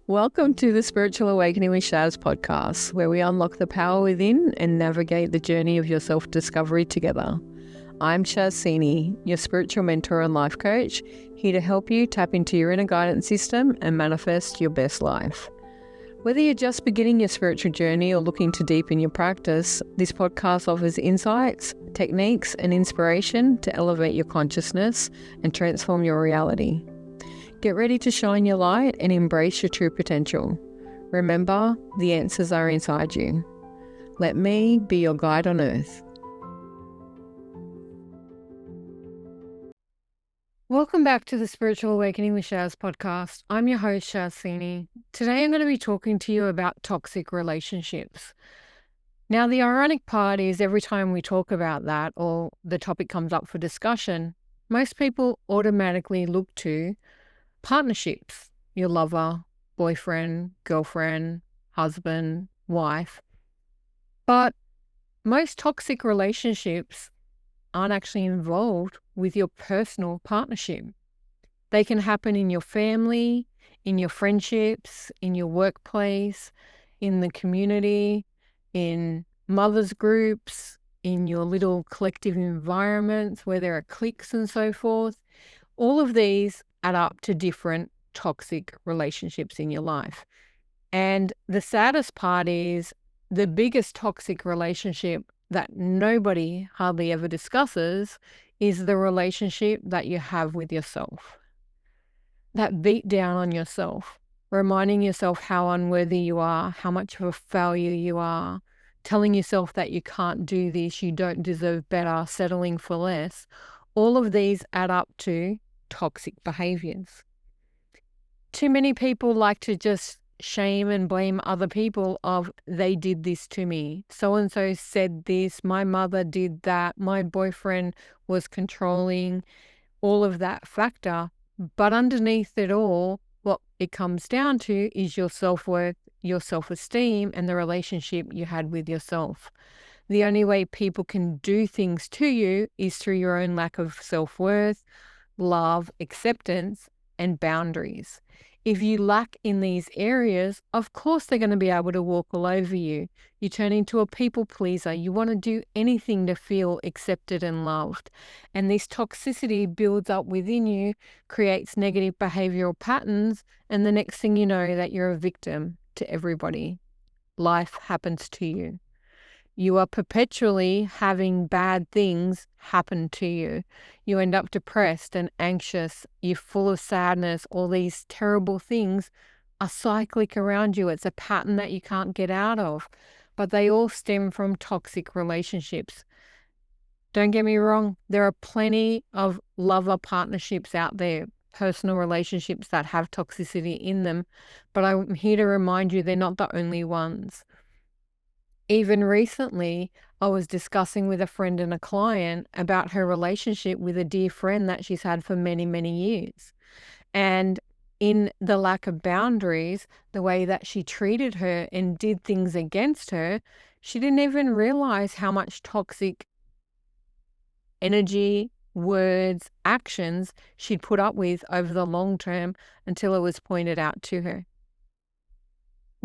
Welcome to the Spiritual Awakening with Shaz podcast, where we unlock the power within and navigate the journey of your self-discovery together. I'm Shaz, your spiritual mentor and life coach, here to help you tap into your inner guidance system and manifest your best life. Whether you're just beginning your spiritual journey or looking to deepen your practice, this podcast offers insights, techniques, and inspiration to elevate your consciousness and transform your reality. Get ready to shine your light and embrace your true potential. Remember, the answers are inside you. Let me be your guide on earth. Welcome back to the Spiritual Awakening with Shaz podcast. I'm your host, Shaz. Today I'm going to be talking to you about toxic relationships. Now, the ironic part is every time we talk about that or the topic comes up for discussion, most people automatically look to partnerships, your lover, boyfriend, girlfriend, husband, wife. But most toxic relationships aren't actually involved with your personal partnership. They can happen in your family, in your friendships, in your workplace, in the community, in mothers groups, in your little collective environments where there are cliques and so forth. All of these add up to different toxic relationships in your life. And the saddest part is the biggest toxic relationship that nobody hardly ever discusses is the relationship that you have with yourself. That beat down on yourself, reminding yourself how unworthy you are, how much of a failure you are, telling yourself that you can't do this, you don't deserve better, settling for less. All of these add up to toxic behaviors. Too many people like to just shame and blame other people of they did this to me. So-and-so said this, my mother did that, my boyfriend was controlling, all of that factor. But underneath it all, what it comes down to is your self-worth, your self-esteem, and the relationship you had with yourself. The only way people can do things to you is through your own lack of self-worth, love, acceptance, and boundaries. If you lack in these areas, of course they're going to be able to walk all over you. You turn into a people pleaser. You want to do anything to feel accepted and loved. And this toxicity builds up within you, creates negative behavioral patterns, and the next thing you know that you're a victim to everybody. Life happens to you. You are perpetually having bad things happen to you. You end up depressed and anxious. You're full of sadness. All these terrible things are cyclic around you. It's a pattern that you can't get out of. But they all stem from toxic relationships. Don't get me wrong. There are plenty of lover partnerships out there, personal relationships that have toxicity in them. But I'm here to remind you they're not the only ones. Even recently, I was discussing with a friend and a client about her relationship with a dear friend that she's had for many, many years. And in the lack of boundaries, the way that she treated her and did things against her, she didn't even realize how much toxic energy, words, actions she'd put up with over the long term until it was pointed out to her.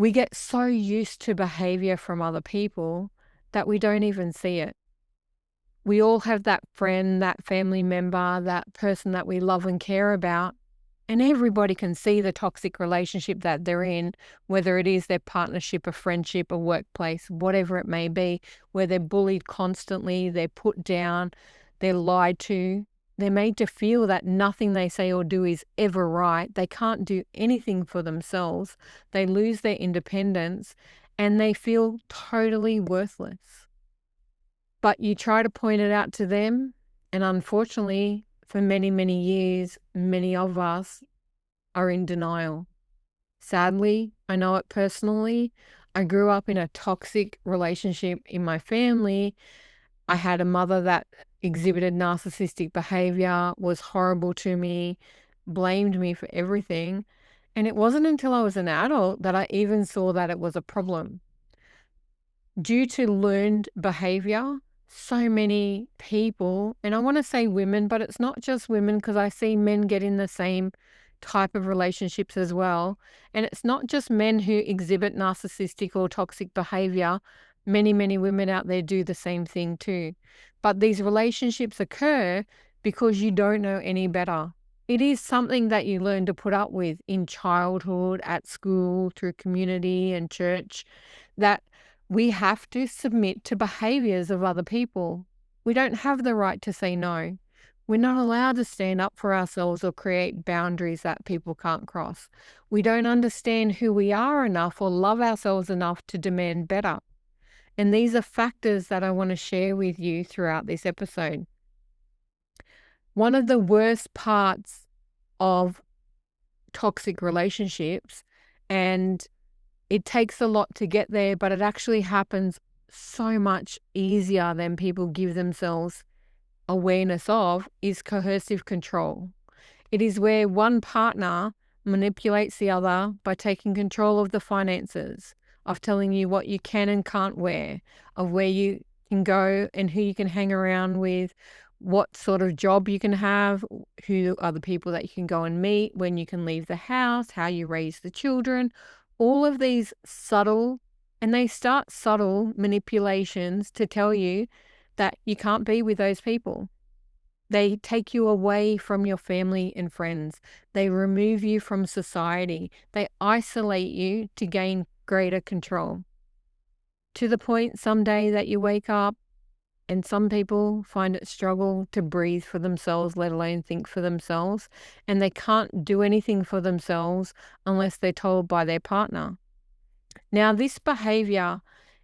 We get so used to behavior from other people that we don't even see it. We all have that friend, that family member, that person that we love and care about, and everybody can see the toxic relationship that they're in, whether it is their partnership, a friendship, a workplace, whatever it may be, where they're bullied constantly, they're put down, they're lied to. They're made to feel that nothing they say or do is ever right. They can't do anything for themselves. They lose their independence and they feel totally worthless. But you try to point it out to them, and unfortunately, for many, many years, many of us are in denial. Sadly, I know it personally. I grew up in a toxic relationship in my family. I had a mother that exhibited narcissistic behavior, was horrible to me, blamed me for everything. And it wasn't until I was an adult that I even saw that it was a problem. Due to learned behavior, so many people, and I want to say women, but it's not just women because I see men get in the same type of relationships as well. And it's not just men who exhibit narcissistic or toxic behavior. Many, many women out there do the same thing too. But these relationships occur because you don't know any better. It is something that you learn to put up with in childhood, at school, through community and church, that we have to submit to behaviors of other people. We don't have the right to say no. We're not allowed to stand up for ourselves or create boundaries that people can't cross. We don't understand who we are enough or love ourselves enough to demand better. And these are factors that I want to share with you throughout this episode. One of the worst parts of toxic relationships, and it takes a lot to get there, but it actually happens so much easier than people give themselves awareness of, is coercive control. It is where one partner manipulates the other by taking control of the finances, of telling you what you can and can't wear, of where you can go and who you can hang around with, what sort of job you can have, who are the people that you can go and meet, when you can leave the house, how you raise the children. All of these subtle, and they start subtle manipulations to tell you that you can't be with those people. They take you away from your family and friends. They remove you from society. They isolate you to gain greater control. To the point someday that you wake up, and some people find it struggle to breathe for themselves, let alone think for themselves. And they can't do anything for themselves unless they're told by their partner. Now, this behavior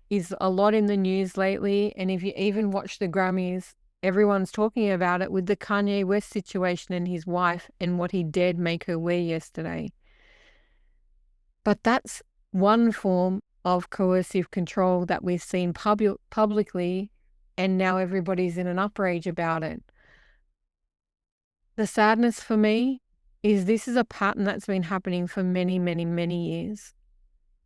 is a lot in the news lately. And if you even watch the Grammys, everyone's talking about it with the Kanye West situation and his wife and what he dared make her wear yesterday. But that's one form of coercive control that we've seen publicly, and now everybody's in an outrage about it. The sadness for me is this is a pattern that's been happening for many, many, many years.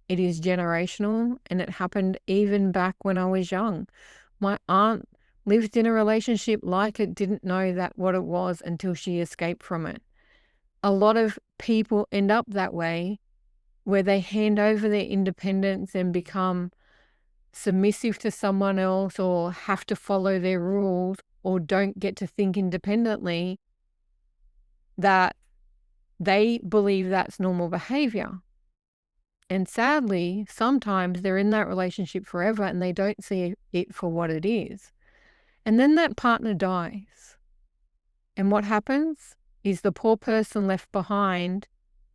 It is generational, and it happened even back when I was young. My aunt lived in a relationship like it, didn't know that what it was until she escaped from it. A lot of people end up that way, where they hand over their independence and become submissive to someone else, or have to follow their rules, or don't get to think independently, that they believe that's normal behavior. And sadly, sometimes they're in that relationship forever and they don't see it for what it is. And then that partner dies. And what happens is the poor person left behind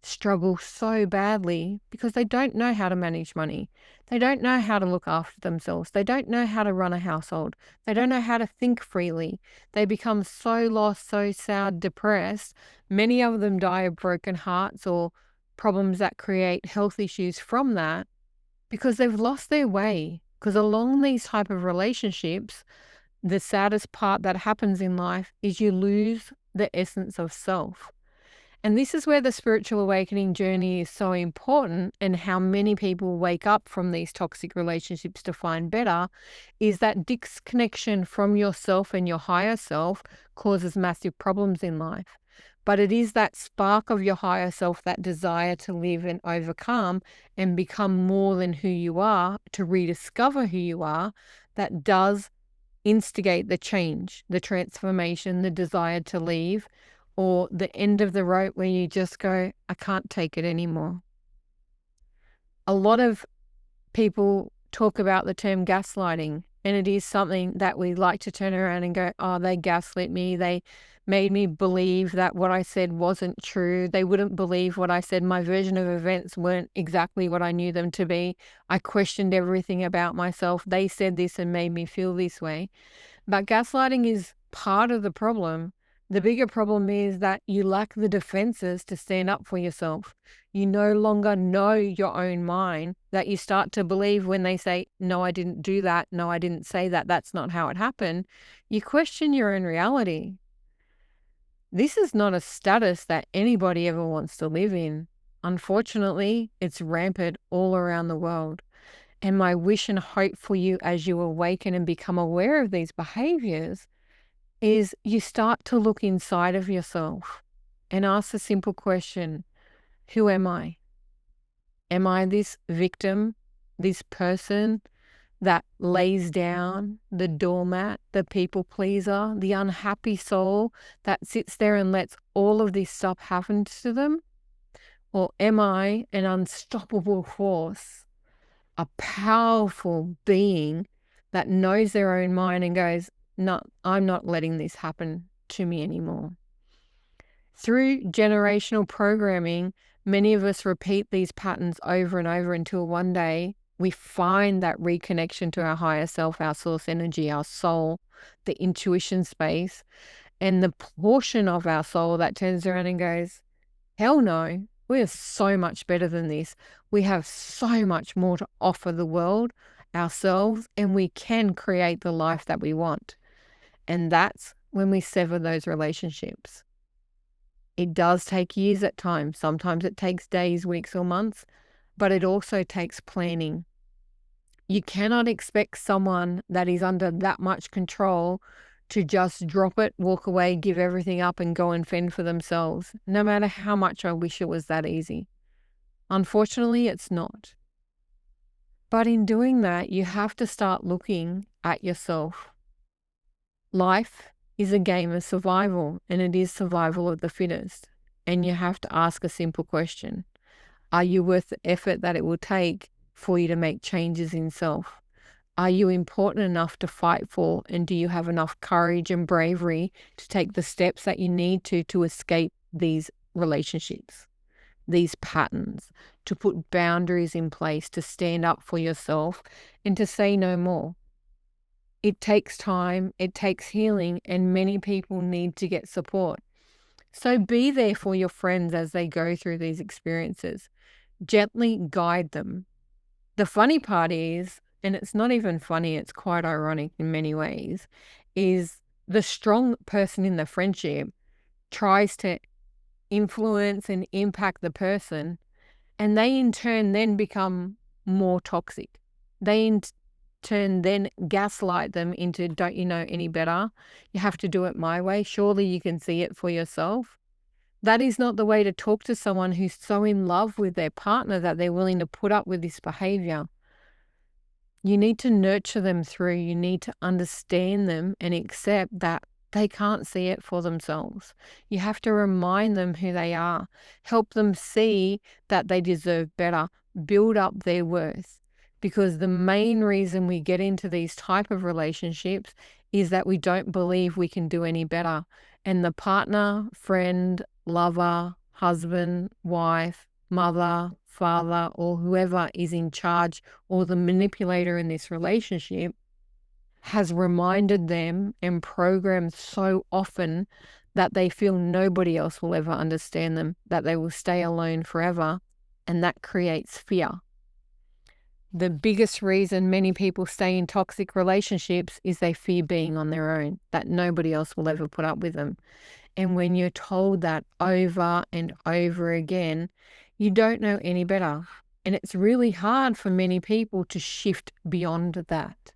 struggle so badly because they don't know how to manage money. They don't know how to look after themselves. They don't know how to run a household. They don't know how to think freely. They become so lost, so sad, depressed. Many of them die of broken hearts or problems that create health issues from that because they've lost their way. Because along these type of relationships, the saddest part that happens in life is you lose the essence of self. And this is where the spiritual awakening journey is so important, and how many people wake up from these toxic relationships to find better, is that disconnection from yourself and your higher self causes massive problems in life. But it is that spark of your higher self, that desire to live and overcome and become more than who you are, to rediscover who you are, that does instigate the change, the transformation, the desire to leave, or the end of the rope where you just go, I can't take it anymore. A lot of people talk about the term gaslighting, and it is something that we like to turn around and go, oh, they gaslit me. They made me believe that what I said wasn't true. They wouldn't believe what I said. My version of events weren't exactly what I knew them to be. I questioned everything about myself. They said this and made me feel this way. But gaslighting is part of the problem. The bigger problem is that you lack the defenses to stand up for yourself. You no longer know your own mind, that you start to believe when they say, no, I didn't do that. No, I didn't say that. That's not how it happened. You question your own reality. This is not a status that anybody ever wants to live in. Unfortunately, it's rampant all around the world. And my wish and hope for you as you awaken and become aware of these behaviors is you start to look inside of yourself and ask the simple question, who am I? Am I this victim, this person that lays down, the doormat, the people pleaser, the unhappy soul that sits there and lets all of this stuff happen to them? Or am I an unstoppable force, a powerful being that knows their own mind and goes, no, I'm not letting this happen to me anymore? Through generational programming, many of us repeat these patterns over and over until one day we find that reconnection to our higher self, our source energy, our soul, the intuition space, and the portion of our soul that turns around and goes, hell no, we are so much better than this. We have so much more to offer the world, ourselves, and we can create the life that we want. And that's when we sever those relationships. It does take years at times. Sometimes it takes days, weeks, or months, but it also takes planning. You cannot expect someone that is under that much control to just drop it, walk away, give everything up, and go and fend for themselves, no matter how much I wish it was that easy. Unfortunately, it's not. But in doing that, you have to start looking at yourself. Life is a game of survival, and it is survival of the fittest. And you have to ask a simple question. Are you worth the effort that it will take for you to make changes in self? Are you important enough to fight for, and do you have enough courage and bravery to take the steps that you need to escape these relationships, these patterns, to put boundaries in place, to stand up for yourself and to say no more? It takes time, it takes healing, and many people need to get support. So be there for your friends as they go through these experiences. Gently guide them. The funny part is, and it's not even funny, it's quite ironic in many ways, is the strong person in the friendship tries to influence and impact the person, and they in turn then become more toxic. They in turn then gaslight them into, don't you know any better? You have to do it my way. Surely you can see it for yourself. That is not the way to talk to someone who's so in love with their partner that they're willing to put up with this behavior. You need to nurture them through. You need to understand them and accept that they can't see it for themselves. You have to remind them who they are, help them see that they deserve better, build up their worth. Because the main reason we get into these type of relationships is that we don't believe we can do any better. And the partner, friend, lover, husband, wife, mother, father, or whoever is in charge or the manipulator in this relationship has reminded them and programmed so often that they feel nobody else will ever understand them, that they will stay alone forever, and that creates fear. The biggest reason many people stay in toxic relationships is they fear being on their own, that nobody else will ever put up with them. And when you're told that over and over again, you don't know any better. And it's really hard for many people to shift beyond that.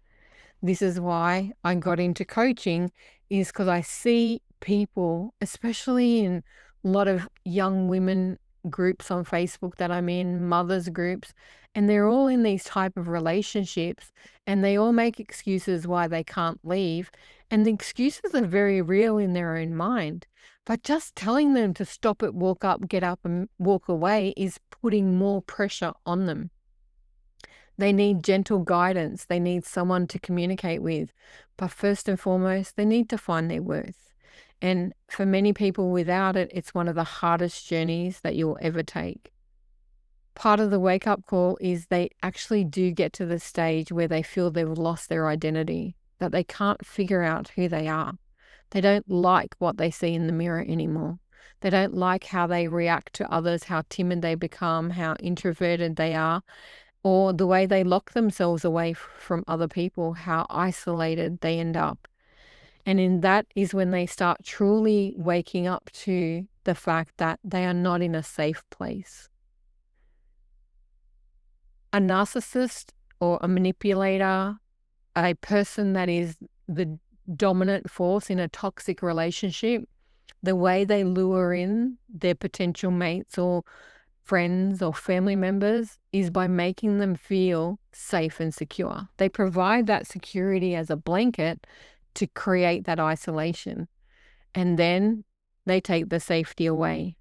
This is why I got into coaching, is because I see people, especially in a lot of young women groups on Facebook that I'm in, mothers groups, and they're all in these type of relationships, and they all make excuses why they can't leave. And the excuses are very real in their own mind. But just telling them to stop it, walk up, get up and walk away is putting more pressure on them. They need gentle guidance. They need someone to communicate with. But first and foremost, they need to find their worth. And for many people without it, it's one of the hardest journeys that you'll ever take. Part of the wake-up call is they actually do get to the stage where they feel they've lost their identity, that they can't figure out who they are. They don't like what they see in the mirror anymore. They don't like how they react to others, how timid they become, how introverted they are, or the way they lock themselves away from other people, how isolated they end up. And in that is when they start truly waking up to the fact that they are not in a safe place. A narcissist or a manipulator, a person that is the dominant force in a toxic relationship, The way they lure in their potential mates or friends or family members is by making them feel safe and secure. They provide that security as a blanket to create that isolation, and then they take the safety away.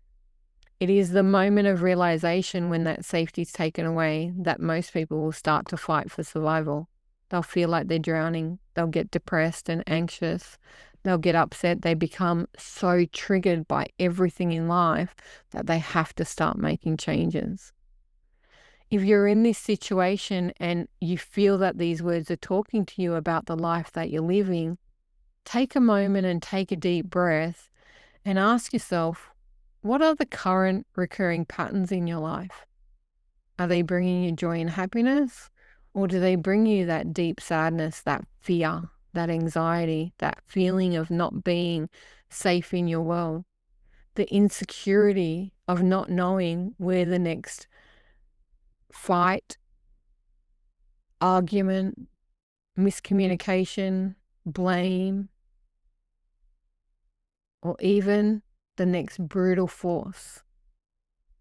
It is the moment of realization when that safety is taken away that most people will start to fight for survival. They'll feel like they're drowning. They'll get depressed and anxious. They'll get upset. They become so triggered by everything in life that they have to start making changes. If you're in this situation and you feel that these words are talking to you about the life that you're living, take a moment and take a deep breath and ask yourself, what are the current recurring patterns in your life? Are they bringing you joy and happiness? Or do they bring you that deep sadness, that fear, that anxiety, that feeling of not being safe in your world? The insecurity of not knowing where the next fight, argument, miscommunication, blame, or even the next brutal force.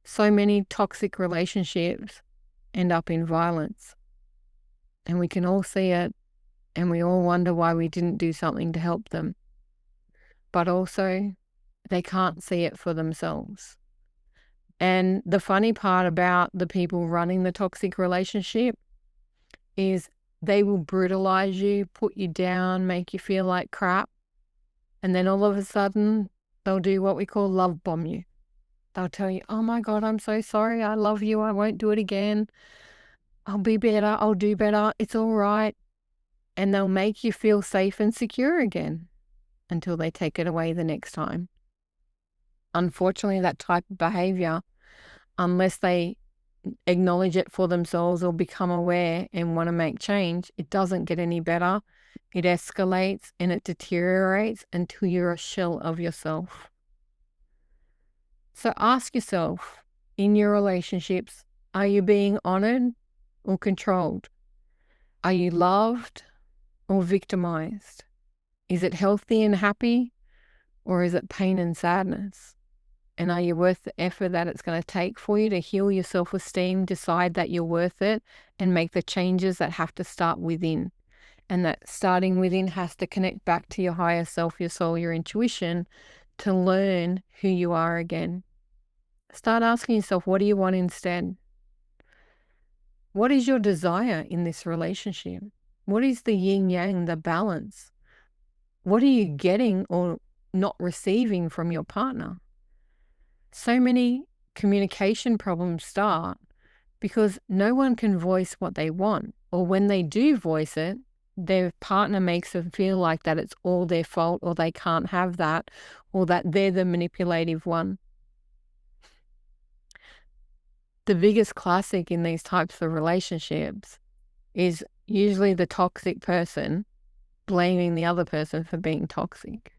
So many toxic relationships end up in violence. And we can all see it, and we all wonder why we didn't do something to help them. But also, they can't see it for themselves. And the funny part about the people running the toxic relationship is they will brutalize you, put you down, make you feel like crap. And then all of a sudden, they'll do what we call love bomb you. They'll tell you, oh my God, I'm so sorry. I love you. I won't do it again. I'll be better. I'll do better. It's all right. And they'll make you feel safe and secure again until they take it away the next time. Unfortunately, that type of behavior, unless they acknowledge it for themselves or become aware and want to make change, it doesn't get any better. It escalates and it deteriorates until you're a shell of yourself. So ask yourself, in your relationships, are you being honored or controlled? Are you loved or victimized? Is it healthy and happy, or is it pain and sadness? And are you worth the effort that it's going to take for you to heal your self-esteem, decide that you're worth it, and make the changes that have to start within? And that starting within has to connect back to your higher self, your soul, your intuition, to learn who you are again. Start asking yourself, what do you want instead? What is your desire in this relationship? What is the yin yang, the balance? What are you getting or not receiving from your partner? So many communication problems start because no one can voice what they want, or when they do voice it, their partner makes them feel like that it's all their fault, or they can't have that, or that they're the manipulative one. The biggest classic in these types of relationships is usually the toxic person blaming the other person for being toxic.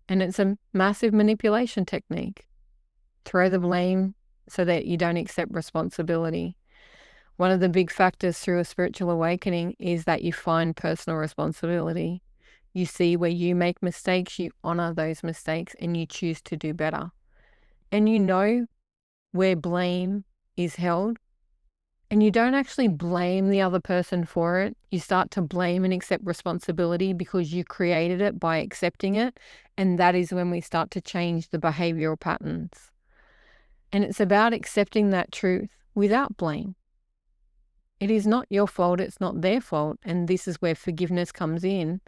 And it's a massive manipulation technique. Throw the blame so that you don't accept responsibility. One of the big factors through a spiritual awakening is that you find personal responsibility. You see where you make mistakes, you honor those mistakes, and you choose to do better. And you know where blame is held, and you don't actually blame the other person for it. You start to blame and accept responsibility because you created it by accepting it. And that is when we start to change the behavioral patterns. And it's about accepting that truth without blame. It is not your fault, it's not their fault, and this is where forgiveness comes in.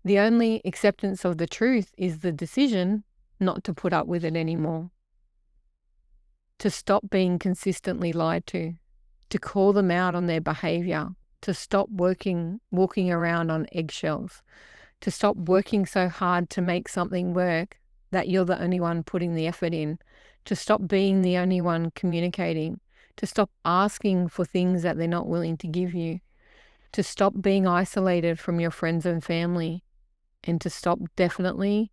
The only acceptance of the truth is the decision not to put up with it anymore, to stop being consistently lied to call them out on their behavior, to stop walking around on eggshells, to stop working so hard to make something work that you're the only one putting the effort in, to stop being the only one communicating, to stop asking for things that they're not willing to give you, to stop being isolated from your friends and family, and to stop definitely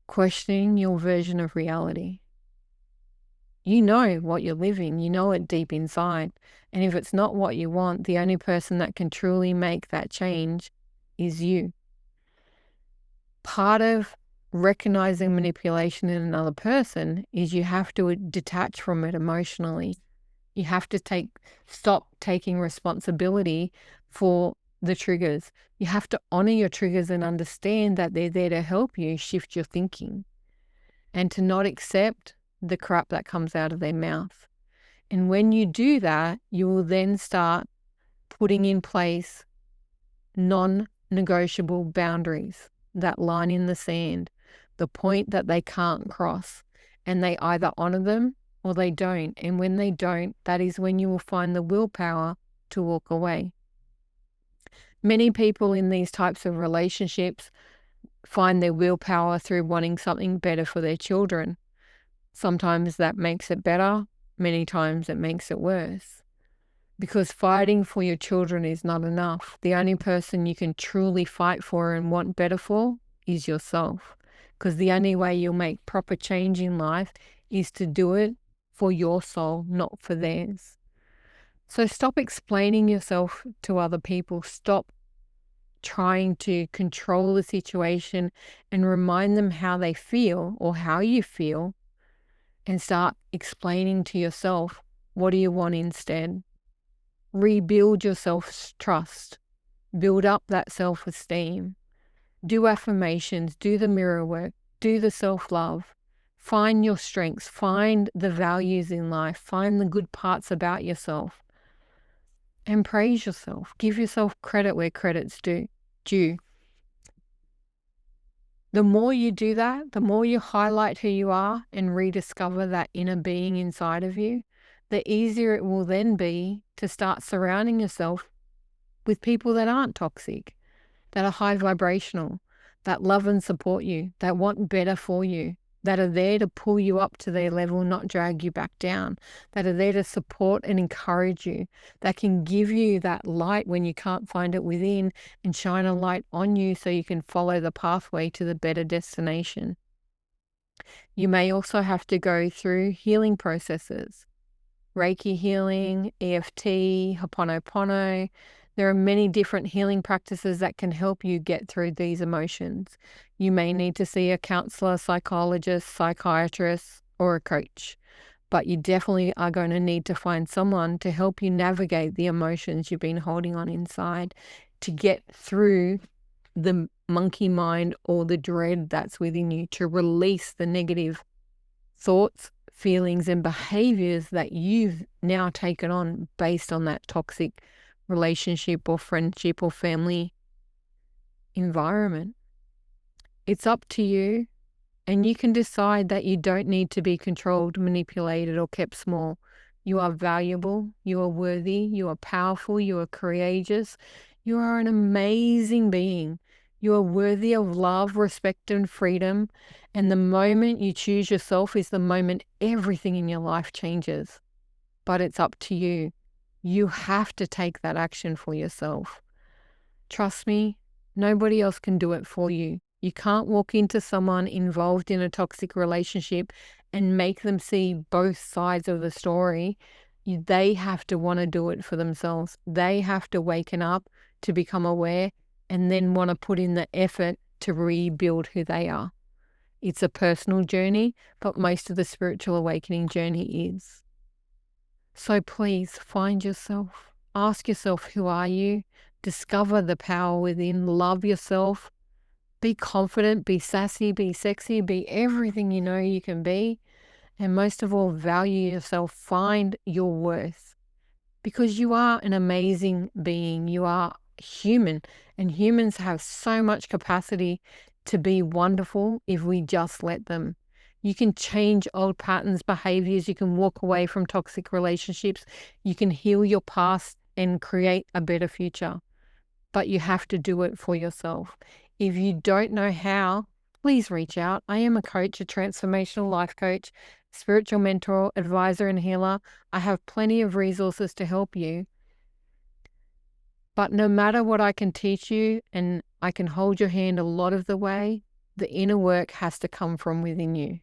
questioning your version of reality. You know what you're living, you know it deep inside. And if it's not what you want, the only person that can truly make that change is you. Part of recognizing manipulation in another person is you have to detach from it emotionally. You have to stop taking responsibility for the triggers. You have to honor your triggers and understand that they're there to help you shift your thinking and to not accept the crap that comes out of their mouth. And when you do that, you will then start putting in place non-negotiable boundaries, that line in the sand, the point that they can't cross. And they either honor them or they don't. And when they don't, that is when you will find the willpower to walk away. Many people in these types of relationships find their willpower through wanting something better for their children. Sometimes that makes it better. Many times it makes it worse. Because fighting for your children is not enough. The only person you can truly fight for and want better for is yourself. Because the only way you'll make proper change in life is to do it for your soul, not for theirs. So stop explaining yourself to other people. Stop trying to control the situation and remind them how they feel or how you feel, and start explaining to yourself, what do you want instead? Rebuild your self-trust. Build up that self-esteem. Do affirmations, do the mirror work, do the self-love. Find your strengths, find the values in life, find the good parts about yourself, and praise yourself. Give yourself credit where credit's due. The more you do that, the more you highlight who you are and rediscover that inner being inside of you, the easier it will then be to start surrounding yourself with people that aren't toxic, that are high vibrational, that love and support you, that want better for you, that are there to pull you up to their level, not drag you back down, that are there to support and encourage you, that can give you that light when you can't find it within and shine a light on you so you can follow the pathway to the better destination. You may also have to go through healing processes, Reiki healing, EFT, Ho'oponopono. There are many different healing practices that can help you get through these emotions. You may need to see a counselor, psychologist, psychiatrist, or a coach, but you definitely are going to need to find someone to help you navigate the emotions you've been holding on inside, to get through the monkey mind or the dread that's within you, to release the negative thoughts, feelings, and behaviors that you've now taken on based on that toxic relationship or friendship or family environment. It's up to you, and you can decide that you don't need to be controlled, manipulated, or kept small. You are valuable, you are worthy, you are powerful, you are courageous, you are an amazing being. You are worthy of love, respect, and freedom. And the moment you choose yourself is the moment everything in your life changes. But it's up to you. You have to take that action for yourself. Trust me, nobody else can do it for you. You can't walk into someone involved in a toxic relationship and make them see both sides of the story. They have to want to do it for themselves. They have to waken up to become aware and then want to put in the effort to rebuild who they are. It's a personal journey, but most of the spiritual awakening journey is. So please find yourself. Ask yourself, who are you? Discover the power within. Love yourself. Be confident, be sassy, be sexy, be everything you know you can be. And most of all, value yourself. Find your worth. Because you are an amazing being. You are human. And humans have so much capacity to be wonderful if we just let them. You can change old patterns, behaviors. You can walk away from toxic relationships. You can heal your past and create a better future. But you have to do it for yourself. If you don't know how, please reach out. I am a coach, a transformational life coach, spiritual mentor, advisor, and healer. I have plenty of resources to help you. But no matter what I can teach you, and I can hold your hand a lot of the way, the inner work has to come from within you.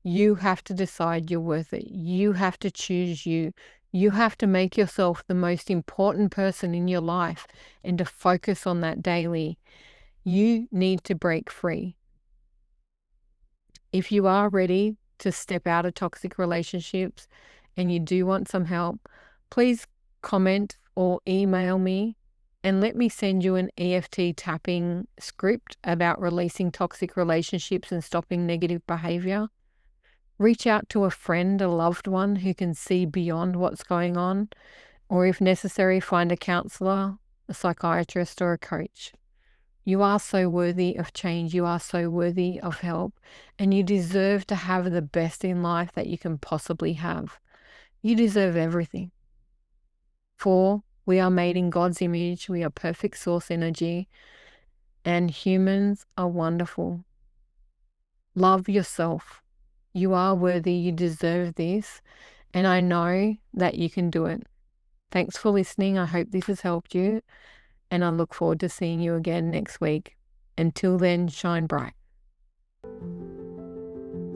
You have to decide you're worth it. You have to choose you. You have to make yourself the most important person in your life and to focus on that daily. You need to break free. If you are ready to step out of toxic relationships and you do want some help, please comment or email me and let me send you an EFT tapping script about releasing toxic relationships and stopping negative behavior. Reach out to a friend, a loved one who can see beyond what's going on, or if necessary, find a counselor, a psychiatrist, or a coach. You are so worthy of change. You are so worthy of help, and you deserve to have the best in life that you can possibly have. You deserve everything. For we are made in God's image. We are perfect source energy, and humans are wonderful. Love yourself. You are worthy. You deserve this, and I know that you can do it. Thanks for listening. I hope this has helped you, and I look forward to seeing you again next week. Until then, shine bright.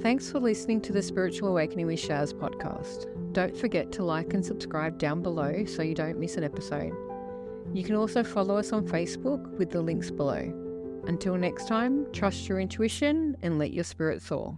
Thanks for listening to the Spiritual Awakening with Shaz podcast. Don't forget to like and subscribe down below so you don't miss an episode. You can also follow us on Facebook with the links below. Until next time, trust your intuition and let your spirit soar.